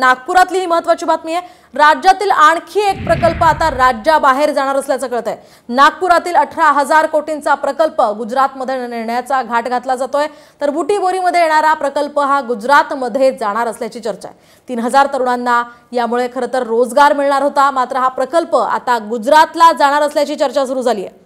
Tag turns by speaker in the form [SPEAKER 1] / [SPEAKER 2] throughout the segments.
[SPEAKER 1] नागपुरातली ही महत्त्वाची बातमी आहे। राज्यातील आणखी एक प्रकल्प आता राज्याबाहेर जाणार असल्याचं कळतंय। नागपुरातील 18,000 कोटींचा प्रकल्प गुजरातमध्ये नेण्याचा घाट घातला जातोय, तर बुटीबोरीमध्ये येणारा प्रकल्प हा गुजरातमध्ये जाणार असल्याची चर्चा आहे। 3,000 तरुणांना यामुळे खरं तर रोजगार मिळणार होता, मात्र हा प्रकल्प आता गुजरातला जाणार असल्याची चर्चा सुरू झाली आहे।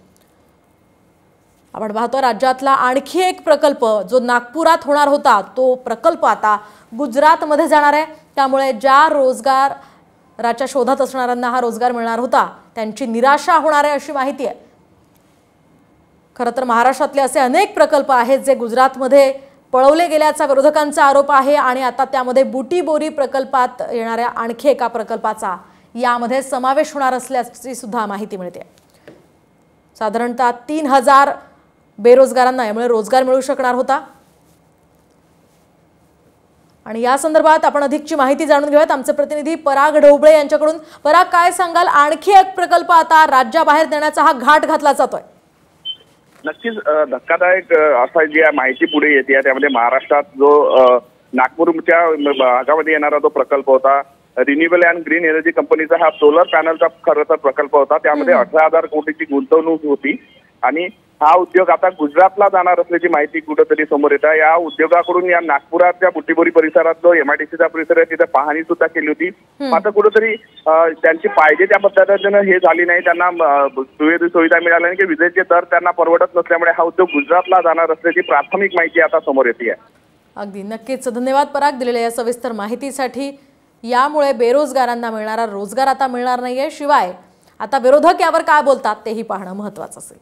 [SPEAKER 1] आपण पाहतो राज्यातला आणखी एक प्रकल्प जो नागपुरात होणार होता तो प्रकल्प आता गुजरातमध्ये जाणार आहे, त्यामुळे ज्या रोजगाराच्या शोधात असणाऱ्यांना हा रोजगार मिळणार होता त्यांची निराशा होणार आहे अशी माहिती आहे। खरं तर महाराष्ट्रातले असे अनेक प्रकल्प आहेत जे गुजरातमध्ये पळवले गेल्याचा विरोधकांचा आरोप आहे आणि आता त्यामध्ये बुटीबोरी प्रकल्पात येणाऱ्या आणखी एका प्रकल्पाचा यामध्ये समावेश होणार असल्याची सुद्धा माहिती मिळते। साधारणतः 3,000 बेरोजगारांना यामुळे रोजगार मिळू शकणार होता आणि या संदर्भात आपण अधिकची माहिती जाणून घेऊयात आमचे प्रतिनिधी पराग ढोबळे यांच्याकडून। पराग, काय सांगाल, आणखी एक प्रकल्प आता राज्याबाहेर देण्याचा हा घाट घातला जातोय?
[SPEAKER 2] नक्कीच धक्कादायक असा जी माहिती पुढे येते त्यामध्ये महाराष्ट्रात जो नागपूरच्या भागामध्ये येणारा जो प्रकल्प होता रिन्युएबल अँड ग्रीन एनर्जी कंपनीचा हा सोलर पॅनलचा खरं तर प्रकल्प होता। त्यामध्ये 18,000 कोटीची गुंतवणूक होती आणि हा उद्योग आता गुजरातला जाणार असल्याची माहिती कुठेतरी समोर येत आहे। या उद्योगाकडून या नागपुराच्या बुटीबोरी परिसरात जो MIDCचा परिसर आहे तिथे पाहणी सुद्धा केली होती, मात्र कुठेतरी त्यांची पाहिजे त्या पद्धतीने हे झाली नाही, त्यांना सुविधा मिळाल्या नाही की विजेचे दर त्यांना परवडत नसल्यामुळे हा उद्योग गुजरातला जाणार असल्याची प्राथमिक माहिती आता समोर येते आहे।
[SPEAKER 1] अगदी नक्कीच धन्यवाद पराग दिलेल्या या सविस्तर माहितीसाठी। यामुळे बेरोजगारांना मिळणारा रोजगार आता मिळणार नाहीये, शिवाय आता विरोधक यावर काय बोलतात तेही पाहणं महत्त्वाचं असेल।